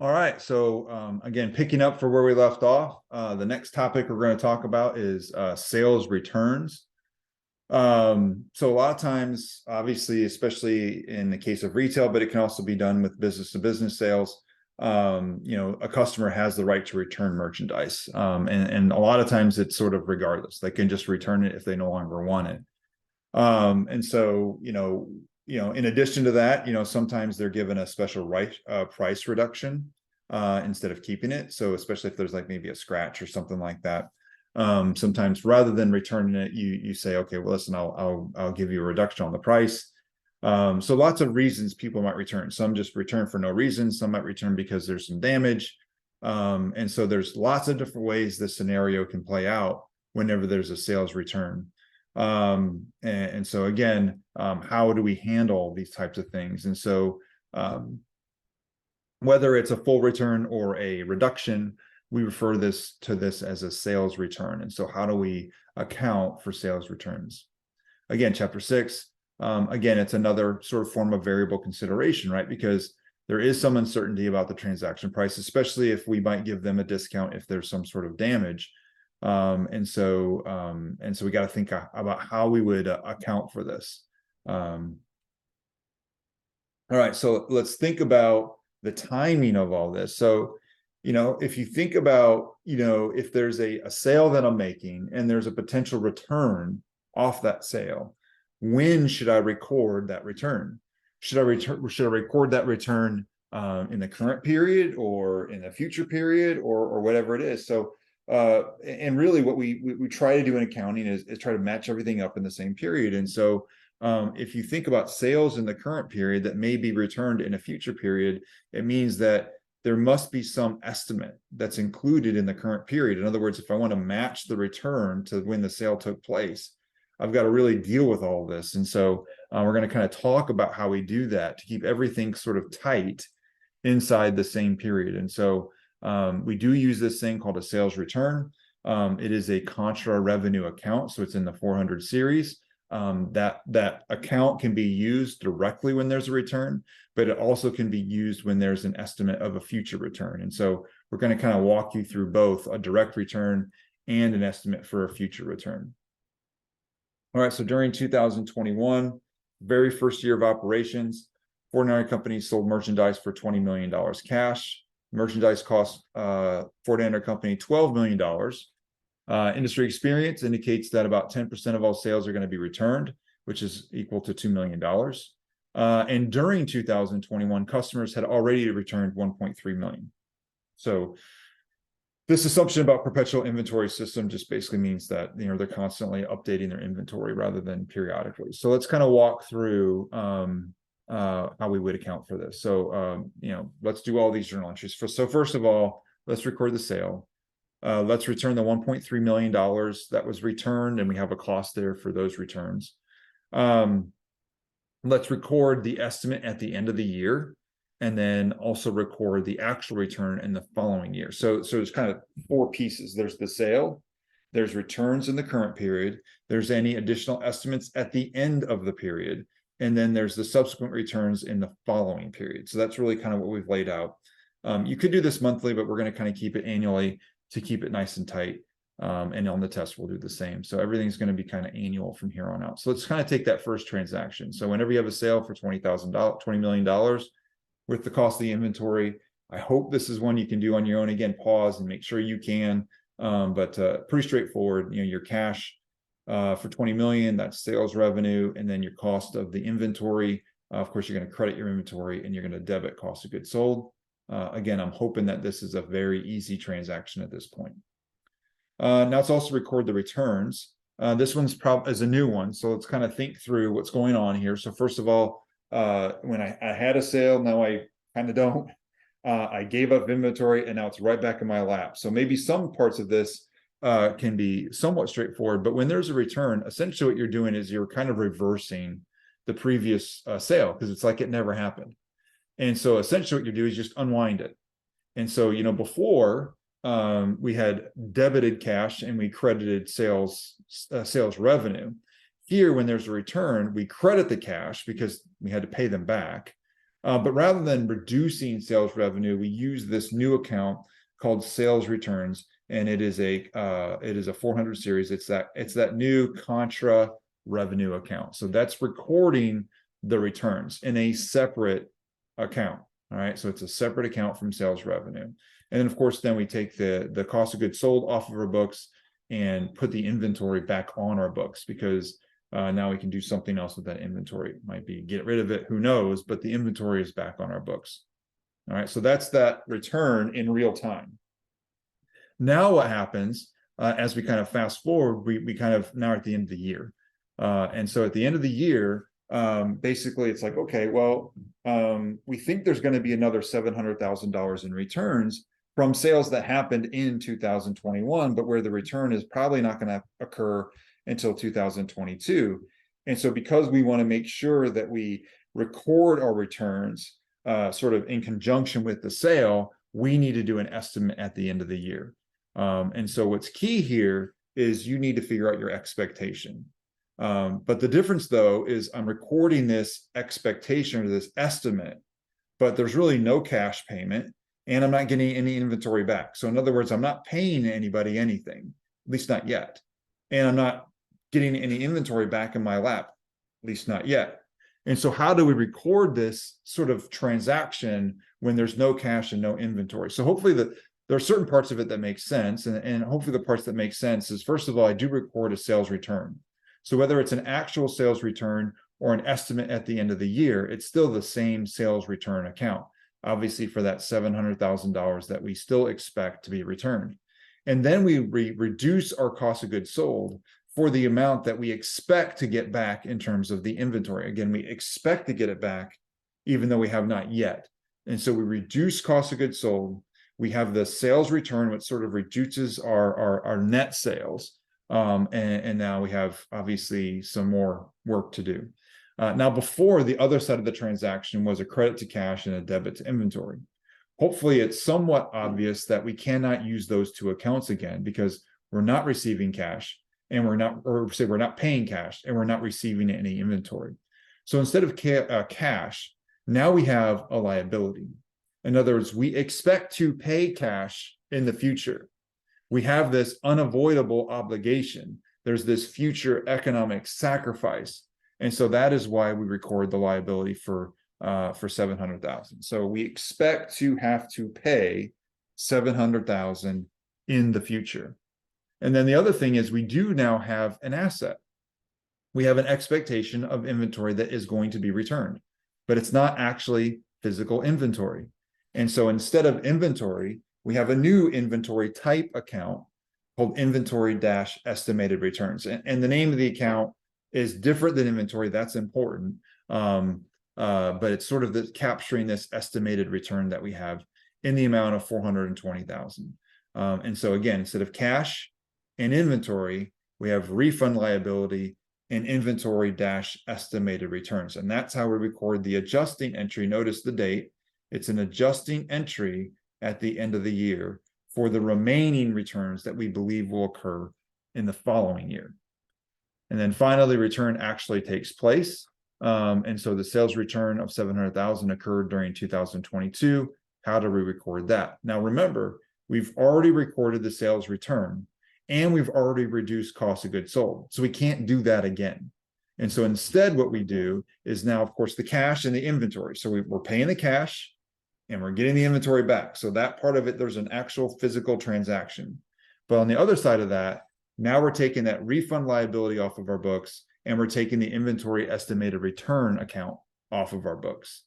All right. So again, picking up for where we left off, the next topic we're going to talk about is sales returns. So a lot of times, obviously, especially in the case of retail, but it can also be done with business to business sales. A customer has the right to return merchandise. And a lot of times it's sort of regardless. They can just return it if they no longer want it. And so, in addition to that, sometimes they're given a special price reduction instead of keeping it. So especially if there's like maybe a scratch or something like that. Sometimes rather than returning it, you say, okay, well, listen, I'll give you a reduction on the price. So lots of reasons people might return. Some just return for no reason. Some might return because there's some damage. And so there's lots of different ways this scenario can play out whenever there's a sales return. And so again, how do we handle these types of things? And so whether it's a full return or a reduction, we refer to this as a sales return. And so how do we account for sales returns? Again, chapter 6, again, it's another sort of form of variable consideration, right? Because there is some uncertainty about the transaction price, especially if we might give them a discount if there's some sort of damage. And so we got to think about how we would account for this. All right, so let's think about the timing of all this. So, if you think about, if there's a sale that I'm making and there's a potential return off that sale, when should I record that return? Should I record that return in the current period or in the future period or whatever it is? So and really what we try to do in accounting is try to match everything up in the same period. And so if you think about sales in the current period that may be returned in a future period, it means that there must be some estimate that's included in the current period. In other words, if I want to match the return to when the sale took place, I've got to really deal with all of this. And so we're going to kind of talk about how we do that to keep everything sort of tight inside the same period. And so we do use this thing called a sales return. It is a contra revenue account, so it's in the 400 series. That account can be used directly when there's a return, but it also can be used when there's an estimate of a future return. And so we're going to kind of walk you through both a direct return and an estimate for a future return. All right, so during 2021, very first year of operations, 49 companies sold merchandise for $20 million cash. Merchandise cost 49 company $12 million. Industry experience indicates that about 10% of all sales are going to be returned, which is equal to $2 million. And during 2021, customers had already returned 1.3 million. So this assumption about perpetual inventory system just basically means that they're constantly updating their inventory rather than periodically. So let's kind of walk through how we would account for this. So let's do all these journal entries. So first of all, let's record the sale. Let's return the $1.3 million that was returned, and we have a cost there for those returns. Let's record the estimate at the end of the year, and then also record the actual return in the following year. So there's kind of 4 pieces. There's the sale, there's returns in the current period, there's any additional estimates at the end of the period, and then there's the subsequent returns in the following period. So that's really kind of what we've laid out. You could do this monthly, but we're going to kind of keep it annually to keep it nice and tight. And on the test, we'll do the same. So everything's going to be kind of annual from here on out. So let's kind of take that first transaction. So whenever you have a sale for $20 million with the cost of the inventory, I hope this is one you can do on your own. Again, pause and make sure you can. But pretty straightforward. Your cash for 20 million, that's sales revenue, and then your cost of the inventory. Of course, you're going to credit your inventory and you're going to debit cost of goods sold. Again, I'm hoping that this is a very easy transaction at this point. Now let's also record the returns. This one's is a new one, so let's kind of think through what's going on here. So first of all, when I had a sale, now I kind of don't. I gave up inventory and now it's right back in my lap. So maybe some parts of this can be somewhat straightforward, but when there's a return, essentially what you're doing is you're kind of reversing the previous sale because it's like it never happened. And so essentially what you do is just unwind it. And so, before we had debited cash and we credited sales revenue. Here, when there's a return, we credit the cash because we had to pay them back. But rather than reducing sales revenue, we use this new account called sales returns, and it is a 400 series. It's that new contra revenue account. So that's recording the returns in a separate account. All right, so it's a separate account from sales revenue. And then of course, then we take the cost of goods sold off of our books and put the inventory back on our books, because now we can do something else with that inventory. It might be get rid of it, who knows, but the inventory is back on our books. All right, so that's that return in real time. Now what happens as we kind of fast forward, we kind of now at the end of the year. And so at the end of the year, basically it's like, okay, well, we think there's going to be another $700,000 in returns from sales that happened in 2021, but where the return is probably not going to occur until 2022. And so because we want to make sure that we record our returns sort of in conjunction with the sale, we need to do an estimate at the end of the year. And so what's key here is you need to figure out your expectation. But the difference though is I'm recording this expectation or this estimate, but there's really no cash payment and I'm not getting any inventory back. So in other words, I'm not paying anybody anything, at least not yet. And I'm not getting any inventory back in my lap, at least not yet. And so how do we record this sort of transaction when there's no cash and no inventory? So hopefully there are certain parts of it that make sense. And hopefully the parts that make sense is, first of all, I do record a sales return. So whether it's an actual sales return or an estimate at the end of the year, it's still the same sales return account, obviously for that $700,000 that we still expect to be returned. And then we reduce our cost of goods sold for the amount that we expect to get back in terms of the inventory. Again, we expect to get it back, even though we have not yet. And so we reduce cost of goods sold. We have the sales return, which sort of reduces our net sales. And now we have obviously some more work to do. Now, before, the other side of the transaction was a credit to cash and a debit to inventory. Hopefully it's somewhat obvious that we cannot use those two accounts again, because we're not receiving cash and we're not paying cash and we're not receiving any inventory. So instead of cash, now we have a liability. In other words, we expect to pay cash in the future. We have this unavoidable obligation. There's this future economic sacrifice. And so that is why we record the liability for $700,000. So we expect to have to pay $700,000 in the future. And then the other thing is we do now have an asset. We have an expectation of inventory that is going to be returned, but it's not actually physical inventory. And so instead of inventory, we have a new inventory type account called inventory-estimated returns. And the name of the account is different than inventory. That's important. But it's sort of capturing this estimated return that we have in the amount of $420,000. And so again, instead of cash and inventory, we have refund liability and inventory-estimated returns. And that's how we record the adjusting entry. Notice the date. It's an adjusting entry at the end of the year for the remaining returns that we believe will occur in the following year. And then finally, return actually takes place. And so the sales return of $700,000 occurred during 2022. How do we record that? Now, remember, we've already recorded the sales return and we've already reduced cost of goods sold. So we can't do that again. And so instead, what we do is now, of course, the cash and the inventory. So we're paying the cash and we're getting the inventory back. So that part of it, there's an actual physical transaction. But on the other side of that, now we're taking that refund liability off of our books and we're taking the inventory estimated return account off of our books.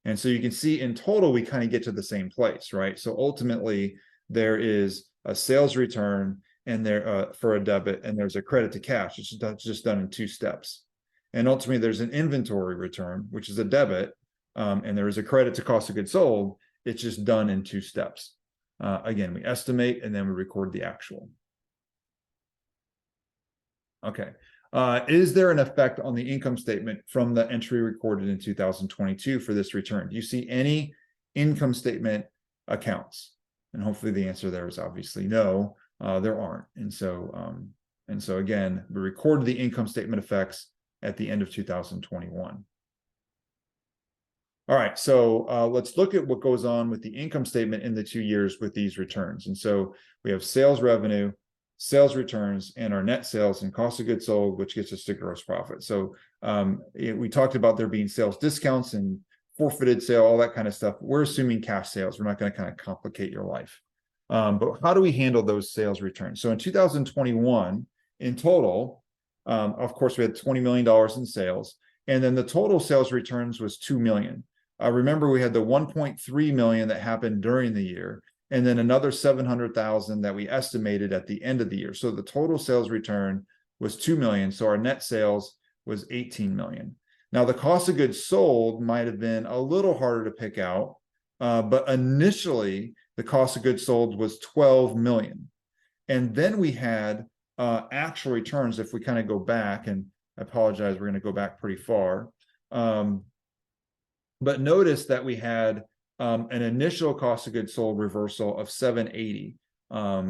And so you can see in total, we kind of get to the same place, right? So ultimately, there is a sales return and there for a debit, and there's a credit to cash. It's just done in 2 steps. And ultimately, there's an inventory return, which is a debit, and there is a credit to cost of goods sold. It's just done in 2 steps. Again, we estimate and then we record the actual. Okay. Is there an effect on the income statement from the entry recorded in 2022 for this return? Do you see any income statement accounts? And hopefully the answer there is obviously no, there aren't. And so again, we recorded the income statement effects at the end of 2021. All right, so let's look at what goes on with the income statement in the 2 years with these returns. And so we have sales revenue, sales returns, and our net sales and cost of goods sold, which gets us to gross profit. So we talked about there being sales discounts and forfeited sale, all that kind of stuff. We're assuming cash sales. We're not going to kind of complicate your life. But how do we handle those sales returns? So in 2021, in total, of course, we had $20 million in sales. And then the total sales returns was $2 million. Remember, we had the 1.3 million that happened during the year, and then another 700,000 that we estimated at the end of the year. So the total sales return was 2 million. So our net sales was 18 million. Now the cost of goods sold might have been a little harder to pick out, but initially the cost of goods sold was 12 million. And then we had actual returns. If we kind of go back, and I apologize, we're going to go back pretty far. But notice that we had an initial cost of goods sold reversal of 780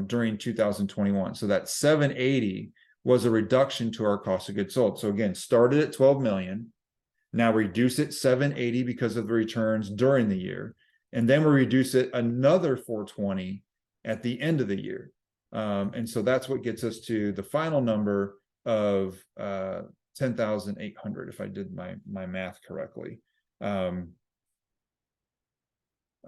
during 2021. So that 780 was a reduction to our cost of goods sold. So again, started at 12 million, now reduce it 780 because of the returns during the year, and then we reduce it another 420 at the end of the year. And so that's what gets us to the final number of 10,800, if I did my math correctly.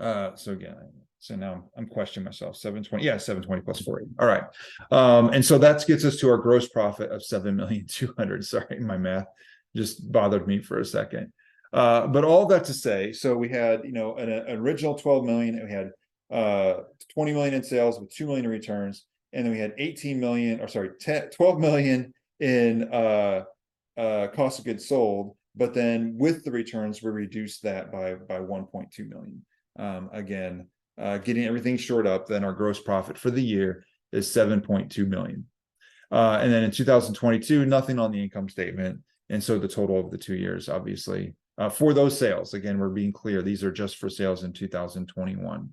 So again, so now I'm questioning myself. 720, yeah, 720 plus 40. All right. And so that gets us to our gross profit of 7,200,000. Sorry, my math just bothered me for a second. But all that to say, so we had, an original 12 million, and we had 20 million in sales with 2 million in returns, and then we had 12 million in cost of goods sold. But then with the returns, we reduced that by 1.2 million. Again, getting everything shored up, then our gross profit for the year is 7.2 million. And then in 2022, nothing on the income statement. And so the total of the 2 years, obviously, for those sales, again, we're being clear, these are just for sales in 2021.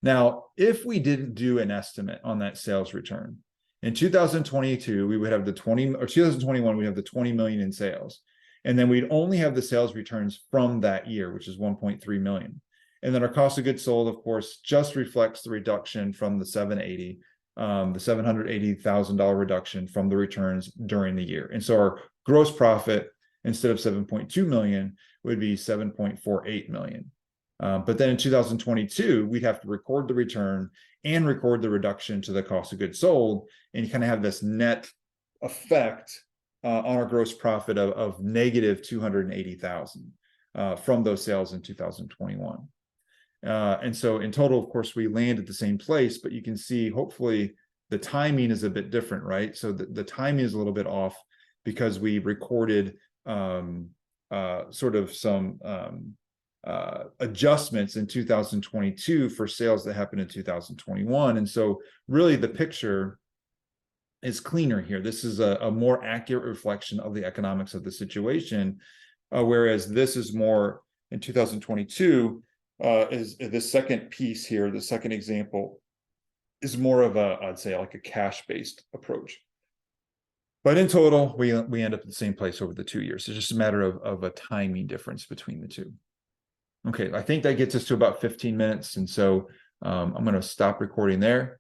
Now, if we didn't do an estimate on that sales return, in 2022, we would have 2021, we have the 20 million in sales. And then we'd only have the sales returns from that year, which is 1.3 million. And then our cost of goods sold, of course, just reflects the reduction from the 780, the $780,000 reduction from the returns during the year. And so our gross profit, instead of 7.2 million, would be 7.48 million. But then in 2022, we'd have to record the return and record the reduction to the cost of goods sold, and you kind of have this net effect on our gross profit of negative 280,000 from those sales in 2021. And so in total, of course, we land at the same place, but you can see, hopefully, the timing is a bit different, right? So the timing is a little bit off because we recorded sort of some adjustments in 2022 for sales that happened in 2021. And so really the picture is cleaner here. This is a more accurate reflection of the economics of the situation, whereas this is more in 2022, is the second piece here, the second example, is more of I'd say like a cash-based approach. But in total, we end up at the same place over the 2 years. It's just a matter of a timing difference between the two. Okay, I think that gets us to about 15 minutes. And so I'm going to stop recording there.